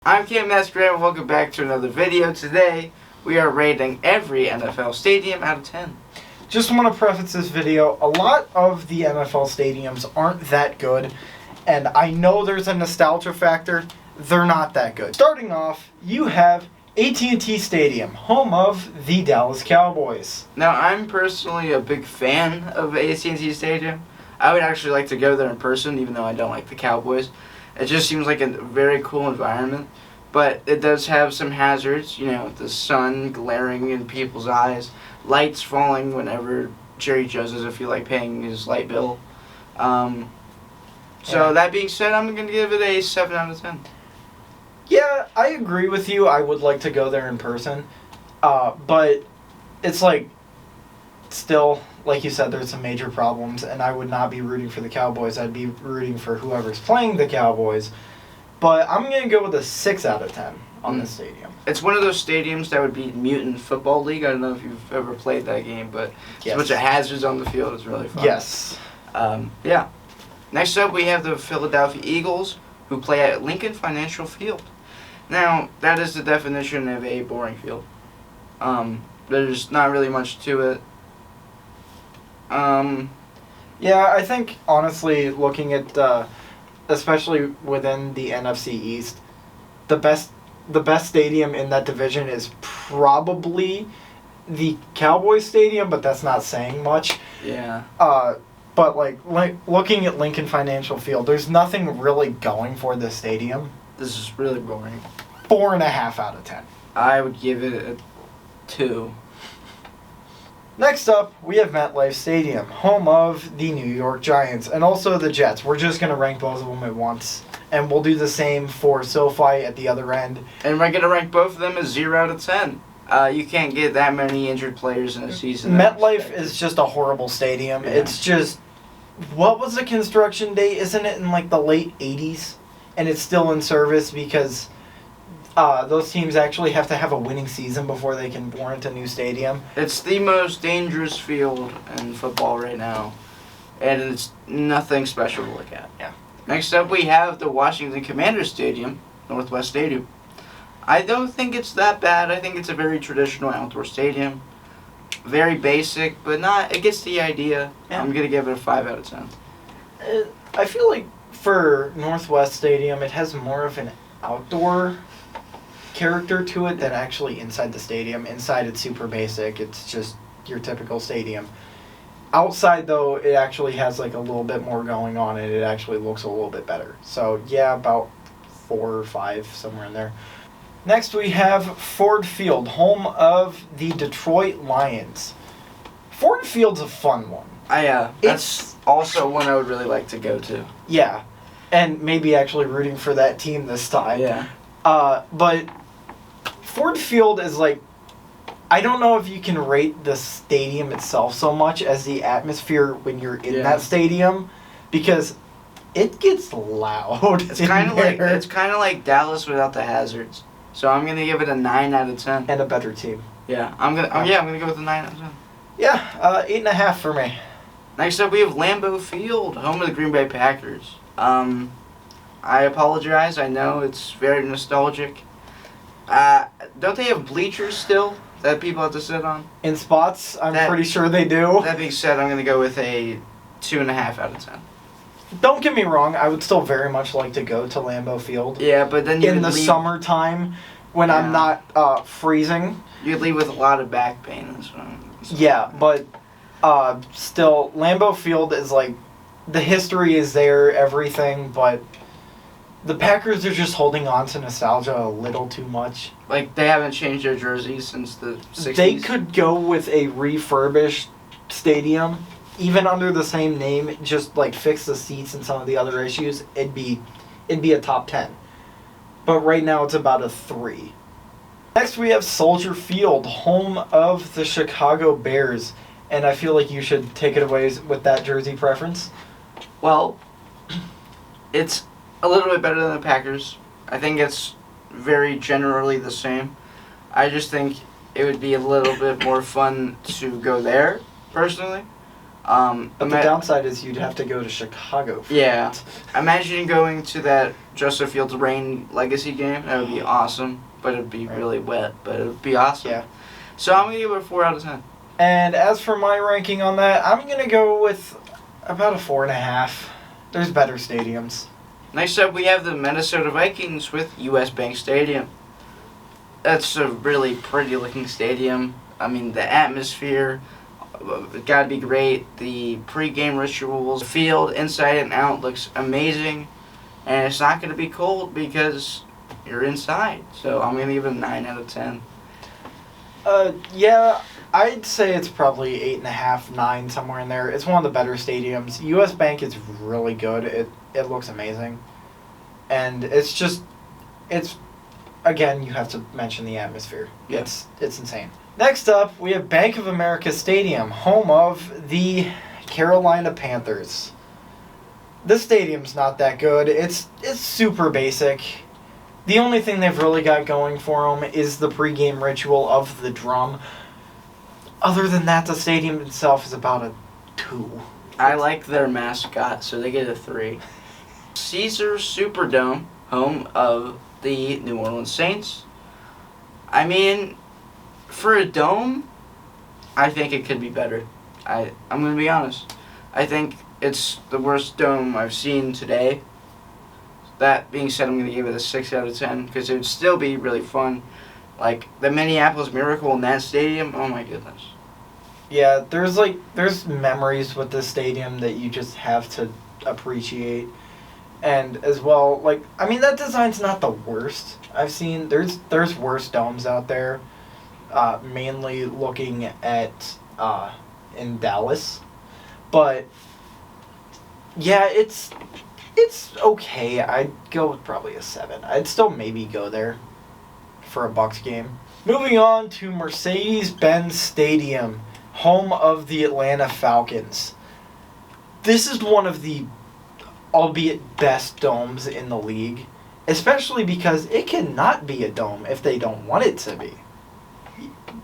I'm Cam Masquerade and welcome back to another video. Today, we are rating every NFL stadium out of 10. Just want to preface this video, a lot of the NFL stadiums aren't that good, and I know there's a nostalgia factor, they're not that good. Starting off, you have AT&T Stadium, home of the Dallas Cowboys. Now, I'm personally a big fan of AT&T Stadium. I would actually like to go there in person, even though I don't like the Cowboys. It just seems like a very cool environment, but it does have some hazards, the sun glaring in people's eyes, lights falling whenever Jerry Jones doesn't feel like paying his light bill. That being said, I'm going to give it a 7 out of 10. Yeah, I agree with you. I would like to go there in person, but it's still, like you said, there's some major problems, and I would not be rooting for the Cowboys. I'd be rooting for whoever's playing the Cowboys. But I'm going to go with a 6 out of 10 on this stadium. It's one of those stadiums that would beat Mutant Football League. I don't know if you've ever played that game, but yes. It's a bunch of hazards on the field. It's really fun. Yes. Yeah. Next up, we have the Philadelphia Eagles, who play at Lincoln Financial Field. Now, that is the definition of a boring field. There's not really much to it. Yeah, I think, honestly, looking at, especially within the NFC East, the best stadium in that division is probably the Cowboys Stadium, but that's not saying much. Yeah. But, looking at Lincoln Financial Field, there's nothing really going for this stadium. This is really boring. 4.5 out of 10. I would give it a 2. Next up, we have MetLife Stadium, home of the New York Giants, and also the Jets. We're just going to rank both of them at once, and we'll do the same for SoFi at the other end. And we're going to rank both of them as 0 out of 10. You can't get that many injured players in a season. MetLife is just a horrible stadium. Yeah. It's just, what was the construction date? Isn't it in the late 80s? And it's still in service because those teams actually have to have a winning season before they can warrant a new stadium. It's the most dangerous field in football right now, and it's nothing special to look at. Yeah. Next up, we have the Washington Commanders Stadium, Northwest Stadium. I don't think it's that bad. I think it's a very traditional outdoor stadium. Very basic, but it gets the idea. Yeah. I'm going to give it a 5 out of 10. I feel like for Northwest Stadium, it has more of an outdoor character to it than actually inside the stadium. Inside, it's super basic. It's just your typical stadium. Outside, though, it actually has a little bit more going on, and it actually looks a little bit better. So, yeah, about 4 or 5, somewhere in there. Next, we have Ford Field, home of the Detroit Lions. Ford Field's a fun one. That's also one I would really like to go to. Yeah, and maybe actually rooting for that team this time. Yeah. But Ford Field is I don't know if you can rate the stadium itself so much as the atmosphere when you're in that stadium, because it gets loud. It's kind of like Dallas without the hazards. So I'm gonna give it a 9 out of 10. And a better team. Yeah, I'm gonna go with a 9 out of 10. Yeah, 8.5 for me. Next up, we have Lambeau Field, home of the Green Bay Packers. I apologize. I know it's very nostalgic. Don't they have bleachers still that people have to sit on? In spots, I'm pretty sure they do. That being said, I'm going to go with a 2.5 out of 10. Don't get me wrong. I would still very much like to go to Lambeau Field. Yeah, but then in the summertime when I'm not freezing. You'd leave with a lot of back pain. That's what yeah, but still, Lambeau Field is the history is there, everything, but the Packers are just holding on to nostalgia a little too much. They haven't changed their jerseys since the 60s. They could go with a refurbished stadium, even under the same name, just fix the seats and some of the other issues. It'd be a top 10. But right now it's about a 3. Next we have Soldier Field, home of the Chicago Bears. And I feel like you should take it away with that jersey preference. Well, it's a little bit better than the Packers. I think it's very generally the same. I just think it would be a little bit more fun to go there, personally. But the downside is you'd have to go to Chicago for Yeah. that. Imagine going to that Joseph Fields Rain Legacy game. That would be awesome. But it'd be Right. really wet. But it would be awesome. Yeah. So I'm going to give it a 4 out of 10. And as for my ranking on that, I'm going to go with about a 4.5. There's better stadiums. Next up, we have the Minnesota Vikings with US Bank Stadium. That's a really pretty looking stadium. I mean, the atmosphere, gotta be great. The pre-game rituals, the field inside and out looks amazing. And it's not gonna be cold because you're inside. So I'm gonna give it a 9 out of 10. Yeah, I'd say it's probably 8.5, 9, somewhere in there. It's one of the better stadiums. US Bank is really good. It looks amazing. And it's again, you have to mention the atmosphere. Yeah. It's insane. Next up, we have Bank of America Stadium, home of the Carolina Panthers. This stadium's not that good. It's super basic. The only thing they've really got going for them is the pregame ritual of the drum. Other than that, the stadium itself is about a 2. I like their mascot, so they get a 3. Caesars Superdome, home of the New Orleans Saints. I mean, for a dome, I think it could be better. I'm going to be honest. I think it's the worst dome I've seen today. That being said, I'm going to give it a 6 out of 10 because it would still be really fun. Like, the Minneapolis Miracle in that stadium, oh my goodness. Yeah, there's memories with this stadium that you just have to appreciate. And as well, that design's not the worst I've seen. There's worse domes out there. Mainly looking at in Dallas. But yeah, it's okay. I'd go with probably a 7. I'd still maybe go there for a Bucks game. Moving on to Mercedes-Benz Stadium, home of the Atlanta Falcons. This is one of the, albeit best domes in the league, especially because it cannot be a dome if they don't want it to be.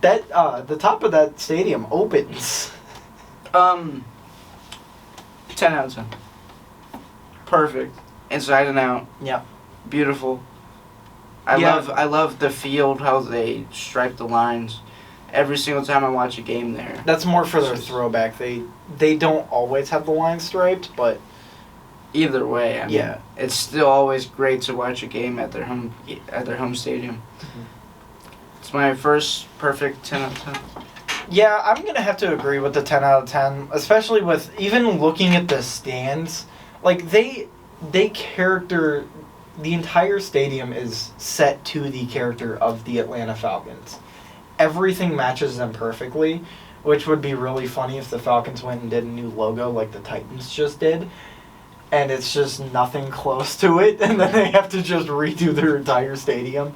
That the top of that stadium opens. 10 out of 10. Perfect. Inside and out. Yeah. Beautiful. Yeah. I love the field, how they stripe the lines. Every single time I watch a game there. That's more for their throwback. They don't always have the line striped, but Either way, I mean, yeah, it's still always great to watch a game at their home stadium. Mhm. It's my first perfect 10 out of 10. Yeah, I'm going to have to agree with the 10 out of 10, especially with even looking at the stands. Like, they character, the entire stadium is set to the character of the Atlanta Falcons. Everything matches them perfectly, which would be really funny if the Falcons went and did a new logo like the Titans just did. And it's just nothing close to it, and then they have to just redo their entire stadium.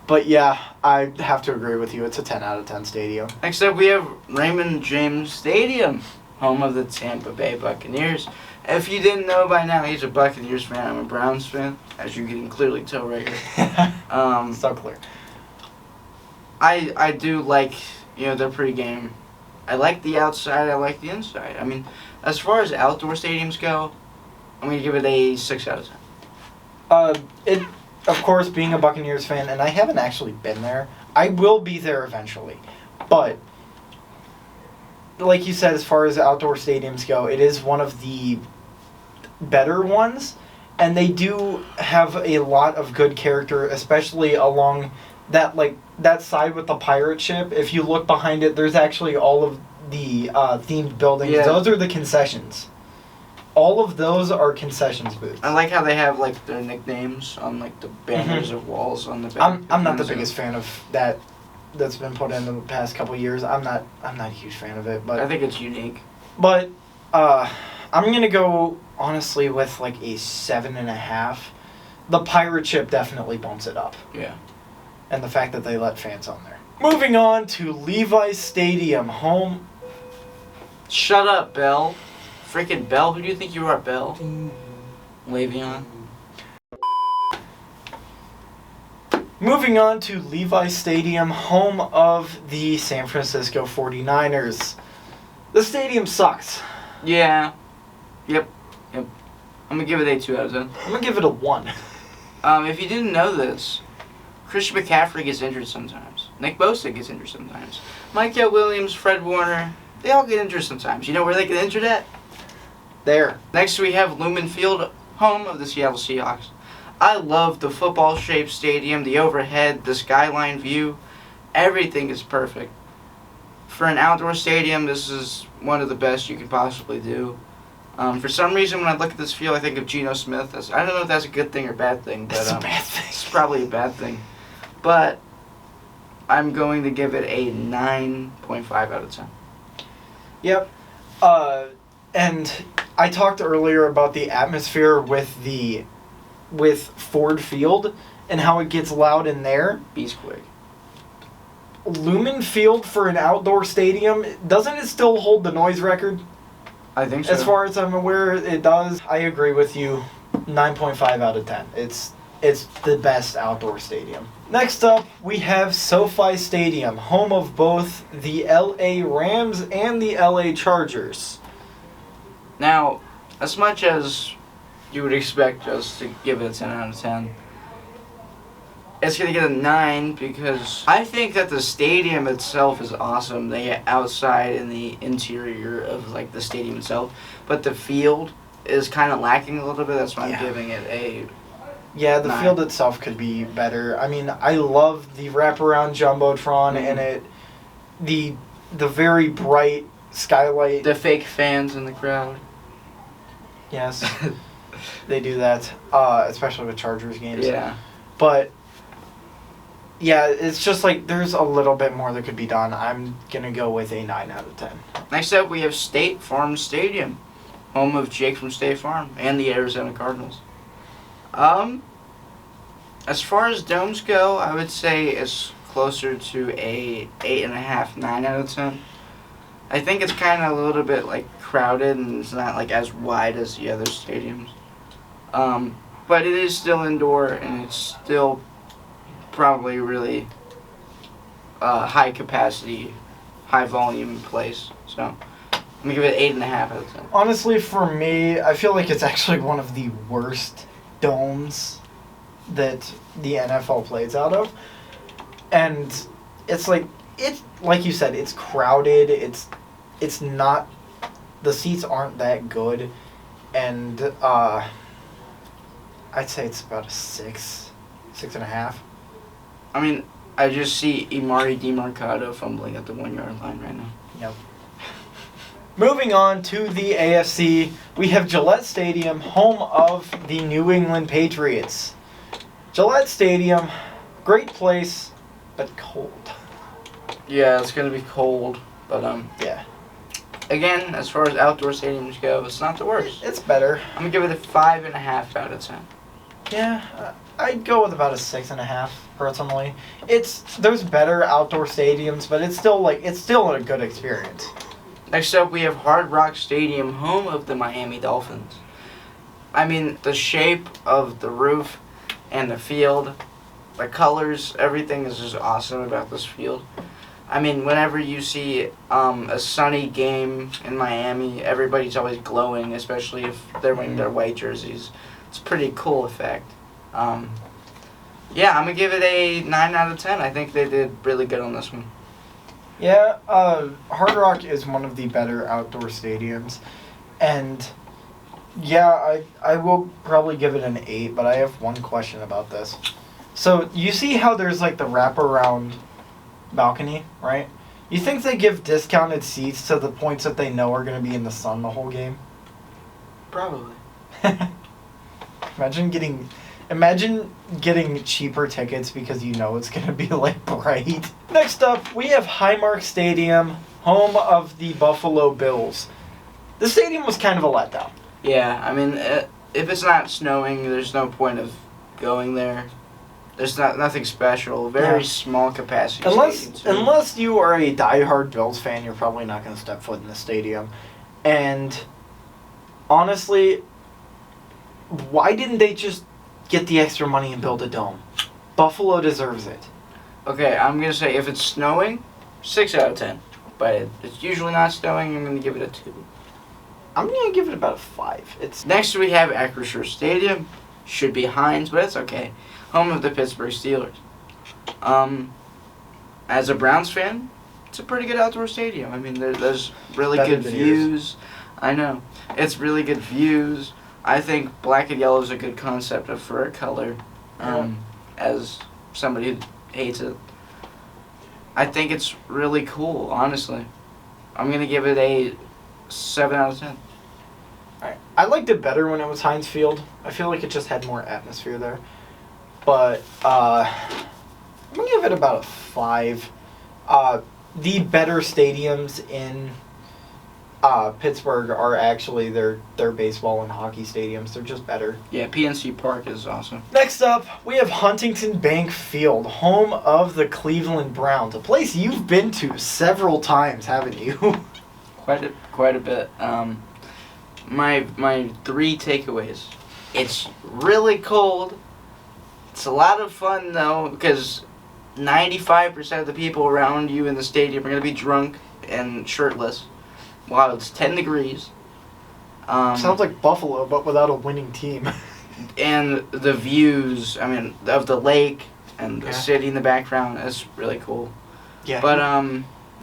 But yeah, I have to agree with you. It's a 10 out of 10 stadium. Next up, we have Raymond James Stadium, home of the Tampa Bay Buccaneers. If you didn't know by now, he's a Buccaneers fan. I'm a Browns fan, as you can clearly tell right here. So clear. I do like, their pregame. I like the outside. I like the inside. I mean, as far as outdoor stadiums go, I'm going to give it a 6 out of 10. Of course, being a Buccaneers fan, and I haven't actually been there, I will be there eventually. But, like you said, as far as outdoor stadiums go, it is one of the better ones, and they do have a lot of good character, especially along that side with the pirate ship. If you look behind it, there's actually all of the themed buildings. Yeah. Those are the concessions. All of those are concessions booths. I like how they have their nicknames on the banners of walls on the back. I'm not the biggest fan of that. That's been put in the past couple of years. I'm not a huge fan of it, but I think it's unique. But I'm gonna go honestly with a 7.5. The pirate ship definitely bumps it up, Yeah. and the fact that they let fans on there. Moving on to Levi's Stadium, home. Shut up, Bell. Freaking Bell. Who do you think you are, Bell? Le'Veon. Moving on to Levi's Stadium, home of the San Francisco 49ers. The stadium sucks. Yeah. Yep. I'm gonna give it a 2 out of 10. I'm gonna give it a 1. If you didn't know this, Christian McCaffrey gets injured sometimes. Nick Bosa gets injured sometimes. Micah Williams, Fred Warner, they all get injured sometimes. You know where they get injured at? There. Next we have Lumen Field, home of the Seattle Seahawks. I love the football-shaped stadium, the overhead, the skyline view. Everything is perfect. For an outdoor stadium, this is one of the best you could possibly do. For some reason, when I look at this field, I think of Geno Smith. I don't know if that's a good thing or bad thing, but It's a bad thing. it's probably a bad thing. But I'm going to give it a 9.5 out of 10. Yep. And I talked earlier about the atmosphere with Ford Field and how it gets loud in there. Beastquake. Lumen Field for an outdoor stadium, doesn't it still hold the noise record? I think so. As far as I'm aware, it does. I agree with you. 9.5 out of 10. It's the best outdoor stadium. Next up, we have SoFi Stadium, home of both the LA Rams and the LA Chargers. Now, as much as you would expect us to give it a 10 out of 10, it's going to get a 9 because I think that the stadium itself is awesome. The outside and the interior of like the stadium itself, but the field is kind of lacking a little bit. That's why I'm giving it a Yeah, the 9. field itself could be better. I mean, I love the wraparound jumbotron and the very bright skylight. The fake fans in the crowd. Yes, they do that, especially with Chargers games. Yeah. But yeah, it's just like there's a little bit more that could be done. I'm gonna go with a 9 out of 10. Next up, we have State Farm Stadium, home of Jake from State Farm and the Arizona Cardinals. As far as domes go, I would say it's closer to a 8.5, 9 out of 10. I think it's kind of a little bit like crowded and it's not like as wide as the other stadiums. But it is still indoor and it's still probably really high capacity, high volume place. So I'm gonna give it 8.5 out of 10. Honestly, for me, I feel like it's actually one of the worst domes that the NFL plays out of. And it's like you said, it's crowded, it's not, the seats aren't that good, and I'd say it's about a 6.5. I mean, I just see Imari DiMarcado fumbling at the 1 yard line right now. Yep. Moving on to the AFC, we have Gillette Stadium, home of the New England Patriots. Gillette Stadium, great place, but cold. Yeah, it's gonna be cold, but Yeah. again, as far as outdoor stadiums go, it's not the worst. It's better. I'm gonna give it a 5.5 out of 10. Yeah, I'd go with about a 6.5 personally. There's better outdoor stadiums, but it's still a good experience. Next up, we have Hard Rock Stadium, home of the Miami Dolphins. I mean, the shape of the roof and the field, the colors, everything is just awesome about this field. I mean, whenever you see a sunny game in Miami, everybody's always glowing, especially if they're wearing their white jerseys. It's a pretty cool effect. Yeah, I'm going to give it a 9 out of 10. I think they did really good on this one. Yeah, Hard Rock is one of the better outdoor stadiums, and yeah, I will probably give it an 8, but I have one question about this. So, you see how there's like the wraparound balcony, right? You think they give discounted seats to the points that they know are going to be in the sun the whole game? Probably. Imagine getting cheaper tickets because you know it's going to be like bright. Next up, we have Highmark Stadium, home of the Buffalo Bills. The stadium was kind of a letdown. Yeah, I mean, if it's not snowing, there's no point of going there. There's nothing special. Very small capacity stadium, too. Unless you are a diehard Bills fan, you're probably not going to step foot in the stadium. And honestly, why didn't they just get the extra money and build a dome? Buffalo deserves it. Okay, I'm going to say if it's snowing, 6 out of 10. but it's usually not snowing. I'm going to give it a 2. I'm gonna give it about a 5. It's Next we have Acrisure Stadium. Should be Heinz, but it's okay. Home of the Pittsburgh Steelers. As a Browns fan, it's a pretty good outdoor stadium. I mean, there's really Better good than views. I know. It's really good views. I think black and yellow is a good concept for a color. As somebody who hates it. I think it's really cool, honestly. I'm going to give it a 7 out of 10. I liked it better when it was Heinz Field. I feel like it just had more atmosphere there. But I'm gonna give it about a 5. The better stadiums in Pittsburgh are actually their baseball and hockey stadiums. They're just better. Yeah, PNC Park is awesome. Next up, we have Huntington Bank Field, home of the Cleveland Browns, a place you've been to several times, haven't you? Quite a bit. My 3 takeaways. It's really cold. It's a lot of fun though, because 95% of the people around you in the stadium are going to be drunk and shirtless while it's 10 degrees. Sounds like Buffalo, but without a winning team. And the views, I mean, of the lake and the city in the background is really cool. Yeah. But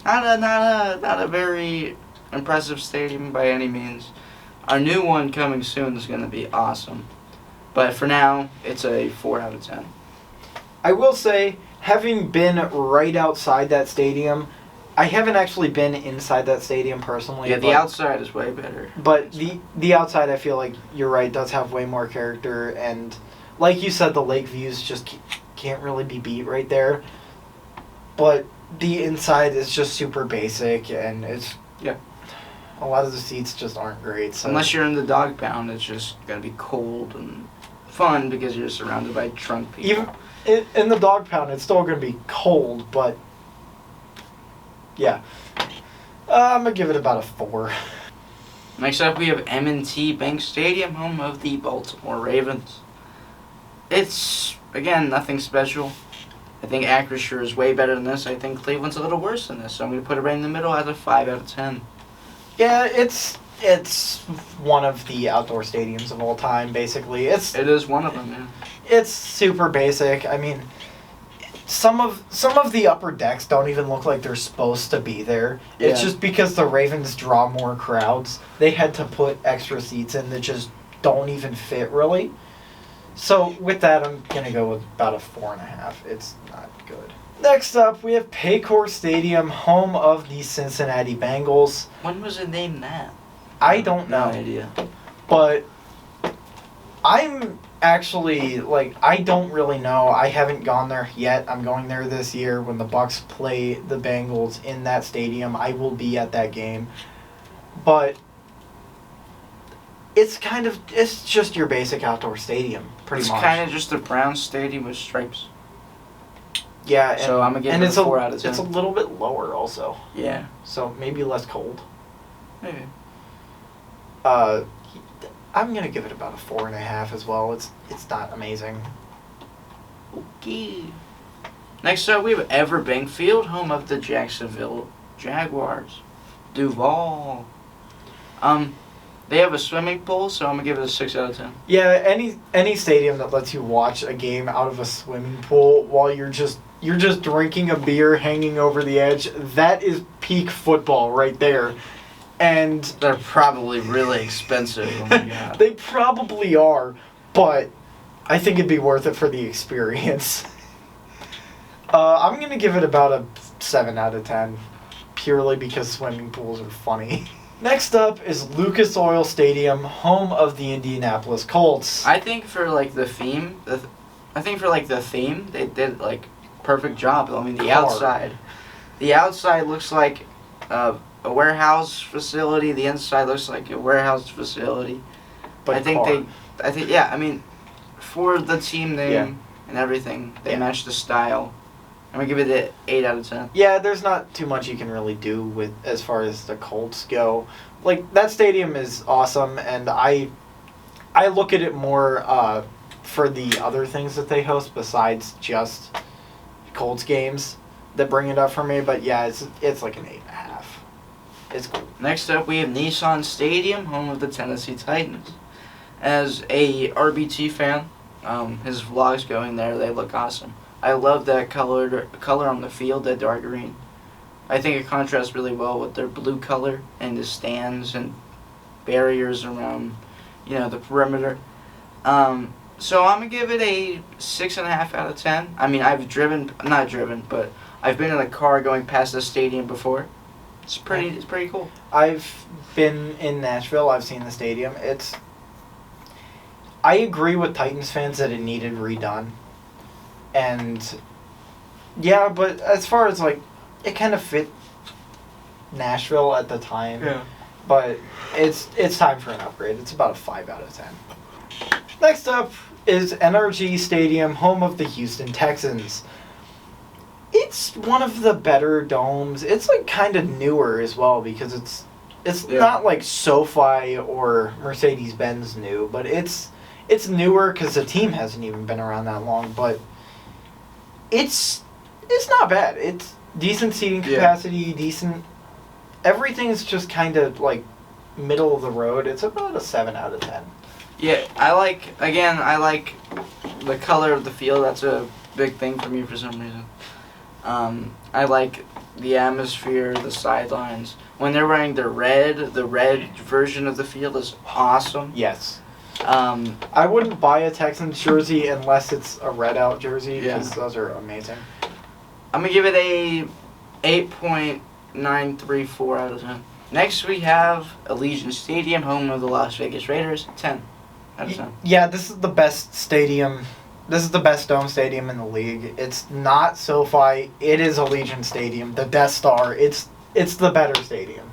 not a very impressive stadium by any means. Our new one coming soon is going to be awesome. But for now, it's a 4 out of 10. I will say, having been right outside that stadium, I haven't actually been inside that stadium personally. Yeah, the outside is way better. But the outside, I feel like you're right, does have way more character. And like you said, the lake views just can't really be beat right there. But the inside is just super basic, and it's... Yeah. A lot of the seats just aren't great. So. Unless you're in the dog pound, it's just going to be cold and fun because you're surrounded by drunk people. Even in the dog pound, it's still going to be cold, but yeah. I'm going to give it about a 4. Next up, we have M&T Bank Stadium, home of the Baltimore Ravens. It's, again, nothing special. I think Acrisure is way better than this. I think Cleveland's a little worse than this, so I'm going to put it right in the middle as a 5 out of 10. Yeah, it's one of the outdoor stadiums of all time, basically. It is one of them, yeah. It's super basic. I mean, some of the upper decks don't even look like they're supposed to be there. Yeah. It's just because the Ravens draw more crowds. They had to put extra seats in that just don't even fit, really. So, with that, I'm going to go with about a 4.5. It's not good. Next up, we have Paycor Stadium, home of the Cincinnati Bengals. When was it named that? I don't know. No idea. But I'm actually, I don't really know. I haven't gone there yet. I'm going there this year when the Bucs play the Bengals in that stadium. I will be at that game. But it's just your basic outdoor stadium, pretty much. It's kind of just a brown stadium with stripes. Yeah, so I'm going to give it a 4 out of 10. It's a little bit lower also. Yeah. So maybe less cold. Maybe. I'm going to give it about a 4.5 as well. It's not amazing. Okay. Next up, we have Everbank Field, home of the Jacksonville Jaguars. Duval. They have a swimming pool, so I'm going to give it a 6 out of 10. Yeah, any stadium that lets you watch a game out of a swimming pool while you're just drinking a beer hanging over the edge, that is peak football right there. And they're probably really expensive. Oh my God. They probably are, but I think it'd be worth it for the experience. I'm going to give it about a 7 out of 10, purely because swimming pools are funny. Next up is Lucas Oil Stadium, home of the Indianapolis Colts. I think for the theme, they did perfect job. I mean, the outside looks like a warehouse facility. The inside looks like a warehouse facility. But I mean, for the team name and everything, they match the style. I'm gonna give it an 8 out of 10. Yeah, there's not too much you can really do with as far as the Colts go. That stadium is awesome, and I look at it more for the other things that they host besides just Colts games that bring it up for me. But yeah, it's like an 8.5. It's cool. Next up, we have Nissan Stadium, home of the Tennessee Titans. As a RBT fan, his vlogs going there, they look awesome. I love that color on the field, that dark green. I think it contrasts really well with their blue color and the stands and barriers around, the perimeter. So I'm going to give it a 6.5 out of 10. I mean, I've been in a car going past the stadium before. It's pretty cool. I've been in Nashville. I've seen the stadium. I agree with Titans fans that it needed redone. And, yeah, but as far as, it kind of fit Nashville at the time. Yeah. But it's time for an upgrade. It's about a 5 out of 10. Next up is NRG Stadium, home of the Houston Texans. It's one of the better domes. It's kind of newer as well because it's not like SoFi or Mercedes-Benz new, but it's newer because the team hasn't even been around that long. But it's not bad. It's decent seating capacity, decent. Everything's just kind of middle of the road. It's about a 7 out of 10. Yeah, I like the color of the field. That's a big thing for me for some reason. I like the atmosphere, the sidelines. When they're wearing the red version of the field is awesome. Yes. I wouldn't buy a Texans jersey unless it's a red out jersey because those are amazing. I'm going to give it a 8.934 out of 10. Next we have Allegiant Stadium, home of the Las Vegas Raiders, 10 out of 10. Yeah, this is the best stadium. This is the best dome stadium in the league. It's not SoFi. It is Allegiant Stadium, the Death Star. It's the better stadium.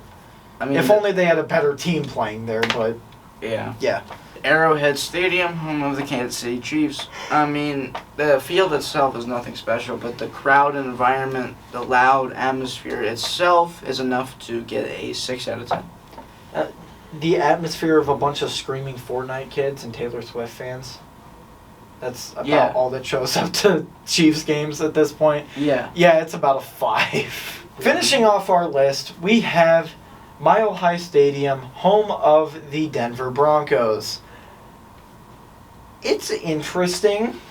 I mean, if only they had a better team playing there, but yeah. Arrowhead Stadium, home of the Kansas City Chiefs. I mean, the field itself is nothing special, but the crowd and environment, the loud atmosphere itself is enough to get a 6 out of 10. The atmosphere of a bunch of screaming Fortnite kids and Taylor Swift fans. That's about all that shows up to Chiefs games at this point. Yeah. Yeah, it's about a 5. Finishing off our list, we have Mile High Stadium, home of the Denver Broncos. It's interesting.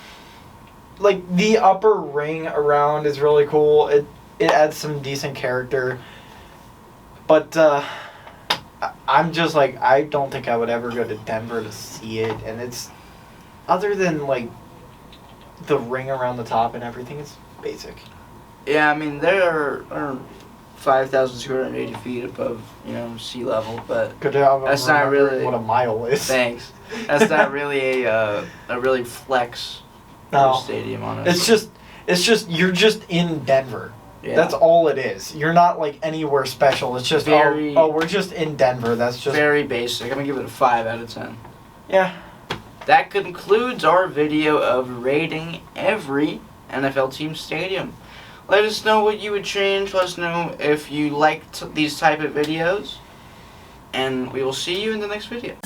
The upper ring around is really cool. It adds some decent character. But I'm just I don't think I would ever go to Denver to see it. And it's, other than the ring around the top and everything, it's basic. Yeah, I mean, there are 5,280 feet above, sea level, but that's not really what a mile is. Thanks. That's not really a really flex stadium on it. It's just you're just in Denver. Yeah. That's all it is. You're not anywhere special. It's just we're just in Denver. That's just very basic. I'm gonna give it a 5 out of 10. Yeah. That concludes our video of rating every NFL team stadium. Let us know what you would change. Let us know if you liked these type of videos. And we will see you in the next video.